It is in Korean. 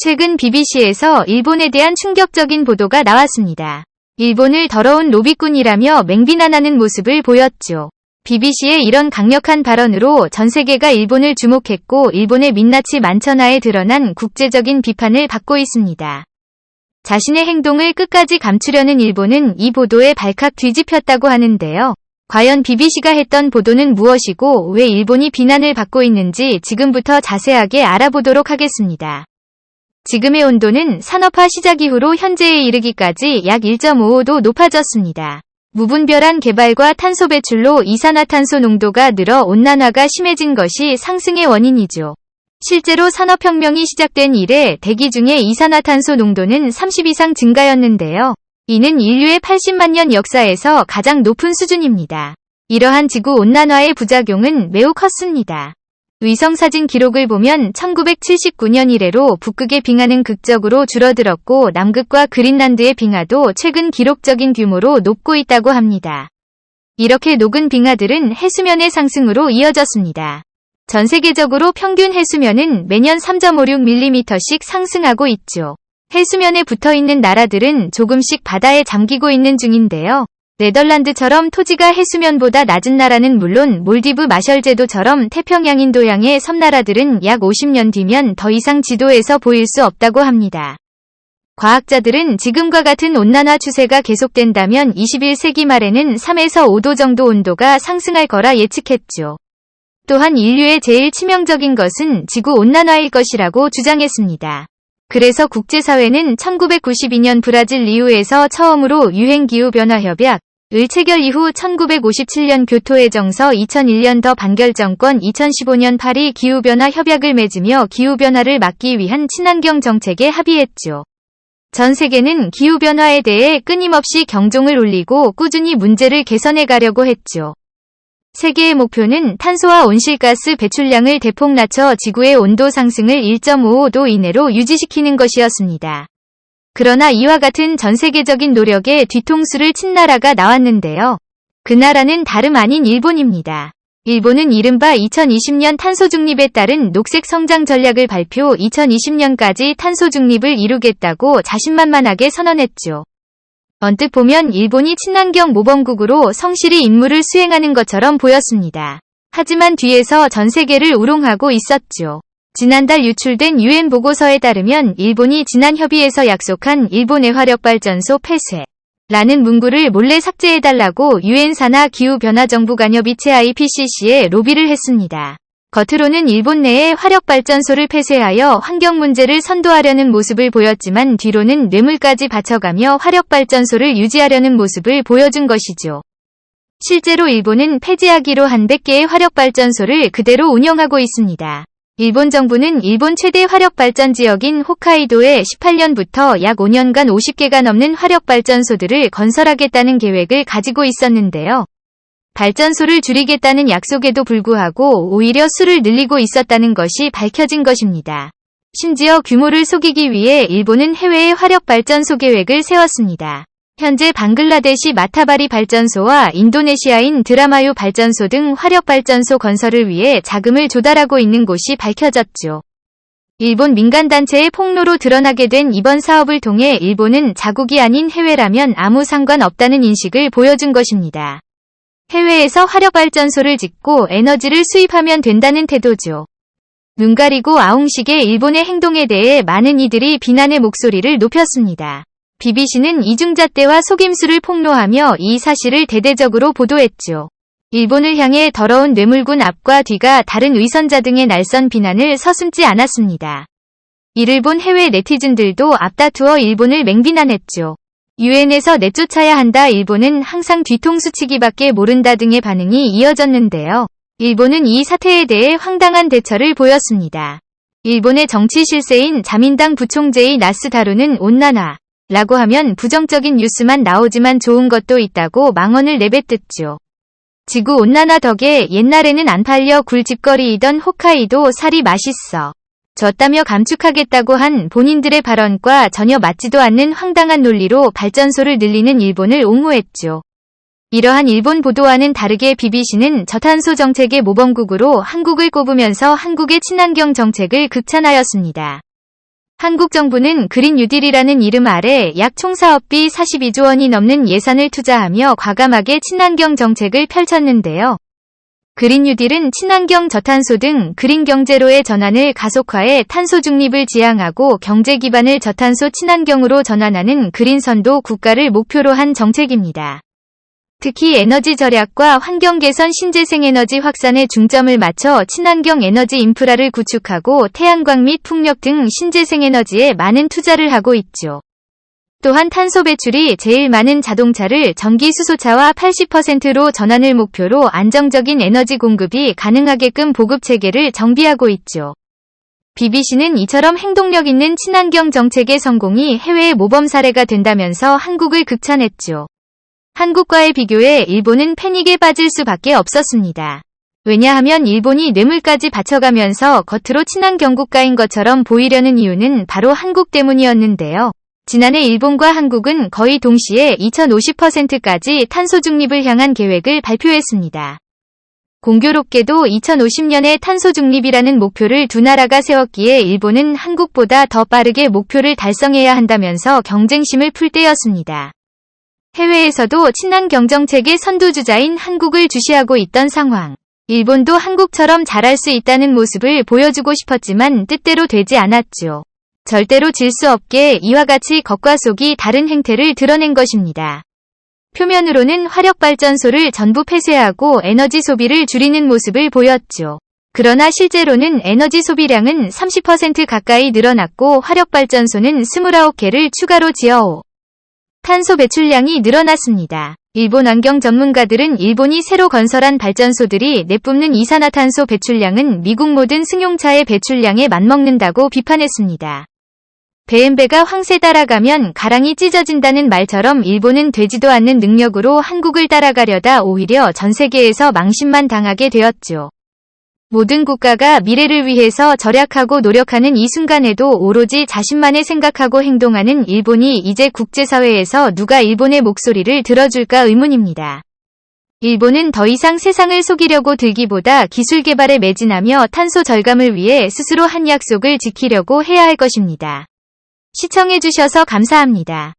최근 BBC에서 일본에 대한 충격적인 보도가 나왔습니다. 일본을 더러운 로비꾼이라며 맹비난하는 모습을 보였죠. BBC의 이런 강력한 발언으로 전 세계가 일본을 주목했고 일본의 민낯이 만천하에 드러난 국제적인 비판을 받고 있습니다. 자신의 행동을 끝까지 감추려는 일본은 이 보도에 발칵 뒤집혔다고 하는데요. 과연 BBC가 했던 보도는 무엇이고 왜 일본이 비난을 받고 있는지 지금부터 자세하게 알아보도록 하겠습니다. 지금의 온도는 산업화 시작 이후로 현재에 이르기까지 약 1.55도 높아졌습니다. 무분별한 개발과 탄소 배출로 이산화탄소 농도가 늘어 온난화가 심해진 것이 상승의 원인이죠. 실제로 산업혁명이 시작된 이래 대기 중의 이산화탄소 농도는 30 이상 증가였는데요. 이는 인류의 80만 년 역사에서 가장 높은 수준입니다. 이러한 지구온난화의 부작용은 매우 컸습니다. 위성사진 기록을 보면 1979년 이래로 북극의 빙하는 극적으로 줄어들었고 남극과 그린란드의 빙하도 최근 기록적인 규모로 녹고 있다고 합니다. 이렇게 녹은 빙하들은 해수면의 상승으로 이어졌습니다. 전 세계적으로 평균 해수면은 매년 3.56mm씩 상승하고 있죠. 해수면에 붙어있는 나라들은 조금씩 바다에 잠기고 있는 중인데요. 네덜란드처럼 토지가 해수면보다 낮은 나라는 물론 몰디브 마셜제도처럼 태평양 인도양의 섬나라들은 약 50년 뒤면 더 이상 지도에서 보일 수 없다고 합니다. 과학자들은 지금과 같은 온난화 추세가 계속된다면 21세기 말에는 3에서 5도 정도 온도가 상승할 거라 예측했죠. 또한 인류의 제일 치명적인 것은 지구온난화일 것이라고 주장했습니다. 그래서 국제사회는 1992년 브라질 리우에서 처음으로 유행기후변화협약, 을 체결 이후 1957년 교토해정서 2001년 더 반결정권 2015년 파리 기후변화 협약을 맺으며 기후변화를 막기 위한 친환경 정책에 합의했죠. 전 세계는 기후변화에 대해 끊임없이 경종을 울리고 꾸준히 문제를 개선해 가려고 했죠. 세계의 목표는 탄소와 온실가스 배출량을 대폭 낮춰 지구의 온도 상승을 1.55도 이내로 유지시키는 것이었습니다. 그러나 이와 같은 전 세계적인 노력에 뒤통수를 친 나라가 나왔는데요. 그 나라는 다름 아닌 일본입니다. 일본은 이른바 2020년 탄소 중립에 따른 녹색 성장 전략을 발표 2020년까지 탄소 중립을 이루겠다고 자신만만하게 선언했죠. 언뜻 보면 일본이 친환경 모범국으로 성실히 임무를 수행하는 것처럼 보였습니다. 하지만 뒤에서 전 세계를 우롱하고 있었죠. 지난달 유출된 UN 보고서에 따르면 일본이 지난 협의에서 약속한 일본의 화력발전소 폐쇄라는 문구를 몰래 삭제해달라고 UN 산하 기후변화정부관여비체 IPCC에 로비를 했습니다. 겉으로는 일본 내에 화력발전소를 폐쇄하여 환경 문제를 선도하려는 모습을 보였지만 뒤로는 뇌물까지 바쳐가며 화력발전소를 유지하려는 모습을 보여준 것이죠. 실제로 일본은 폐지하기로 한 100개의 화력발전소를 그대로 운영하고 있습니다. 일본 정부는 일본 최대 화력발전 지역인 홋카이도에 18년부터 약 5년간 50개가 넘는 화력발전소들을 건설하겠다는 계획을 가지고 있었는데요. 발전소를 줄이겠다는 약속에도 불구하고 오히려 수를 늘리고 있었다는 것이 밝혀진 것입니다. 심지어 규모를 속이기 위해 일본은 해외에 화력발전소 계획을 세웠습니다. 현재 방글라데시 마타바리 발전소와 인도네시아인 드라마유 발전소 등 화력발전소 건설을 위해 자금을 조달하고 있는 곳이 밝혀졌죠. 일본 민간단체의 폭로로 드러나게 된 이번 사업을 통해 일본은 자국이 아닌 해외라면 아무 상관없다는 인식을 보여준 것입니다. 해외에서 화력발전소를 짓고 에너지를 수입하면 된다는 태도죠. 눈 가리고 아웅식의 일본의 행동에 대해 많은 이들이 비난의 목소리를 높였습니다. BBC는 이중잣대와 속임수를 폭로하며 이 사실을 대대적으로 보도했죠. 일본을 향해 더러운 뇌물군 앞과 뒤가 다른 위선자 등의 날선 비난을 서슴지 않았습니다. 이를 본 해외 네티즌들도 앞다투어 일본을 맹비난했죠. UN에서 내쫓아야 한다, 일본은 항상 뒤통수치기밖에 모른다 등의 반응이 이어졌는데요. 일본은 이 사태에 대해 황당한 대처를 보였습니다. 일본의 정치 실세인 자민당 부총재의 나스다루는 온난화 라고 하면 부정적인 뉴스만 나오지만 좋은 것도 있다고 망언을 내뱉었죠. 지구온난화 덕에 옛날에는 안 팔려 굴집거리이던 홋카이도 살이 맛있어 졌다며 감축하겠다고 한 본인들의 발언과 전혀 맞지도 않는 황당한 논리로 발전소를 늘리는 일본을 옹호했죠. 이러한 일본 보도와는 다르게 BBC는 저탄소 정책의 모범국으로 한국을 꼽으면서 한국의 친환경 정책을 극찬하였습니다. 한국 정부는 그린 뉴딜이라는 이름 아래 약 총 사업비 42조 원이 넘는 예산을 투자하며 과감하게 친환경 정책을 펼쳤는데요. 그린 뉴딜은 친환경 저탄소 등 그린 경제로의 전환을 가속화해 탄소 중립을 지향하고 경제 기반을 저탄소 친환경으로 전환하는 그린 선도 국가를 목표로 한 정책입니다. 특히 에너지 절약과 환경 개선 신재생 에너지 확산에 중점을 맞춰 친환경 에너지 인프라를 구축하고 태양광 및 풍력 등 신재생 에너지에 많은 투자를 하고 있죠. 또한 탄소 배출이 제일 많은 자동차를 전기 수소차와 80%로 전환을 목표로 안정적인 에너지 공급이 가능하게끔 보급 체계를 정비하고 있죠. BBC는 이처럼 행동력 있는 친환경 정책의 성공이 해외의 모범 사례가 된다면서 한국을 극찬했죠. 한국과의 비교에 일본은 패닉에 빠질 수밖에 없었습니다. 왜냐하면 일본이 뇌물까지 바쳐가면서 겉으로 친환경 국가인 것처럼 보이려는 이유는 바로 한국 때문이었는데요. 지난해 일본과 한국은 거의 동시에 2050%까지 탄소 중립을 향한 계획을 발표했습니다. 공교롭게도 2050년에 탄소 중립이라는 목표를 두 나라가 세웠기에 일본은 한국보다 더 빠르게 목표를 달성해야 한다면서 경쟁심을 풀 때였습니다. 해외에서도 친환경 정책의 선두주자인 한국을 주시하고 있던 상황. 일본도 한국처럼 잘할 수 있다는 모습을 보여주고 싶었지만 뜻대로 되지 않았죠. 절대로 질 수 없게 이와 같이 겉과 속이 다른 행태를 드러낸 것입니다. 표면으로는 화력발전소를 전부 폐쇄하고 에너지 소비를 줄이는 모습을 보였죠. 그러나 실제로는 에너지 소비량은 30% 가까이 늘어났고 화력발전소는 29개를 추가로 지어 탄소 배출량이 늘어났습니다. 일본 환경 전문가들은 일본이 새로 건설한 발전소들이 내뿜는 이산화탄소 배출량은 미국 모든 승용차의 배출량에 맞먹는다고 비판했습니다. 배엠배가 황새 따라가면 가랑이 찢어진다는 말처럼 일본은 되지도 않는 능력으로 한국을 따라가려다 오히려 전 세계에서 망신만 당하게 되었죠. 모든 국가가 미래를 위해서 절약하고 노력하는 이 순간에도 오로지 자신만을 생각하고 행동하는 일본이 이제 국제사회에서 누가 일본의 목소리를 들어줄까 의문입니다. 일본은 더 이상 세상을 속이려고 들기보다 기술 개발에 매진하며 탄소 절감을 위해 스스로 한 약속을 지키려고 해야 할 것입니다. 시청해주셔서 감사합니다.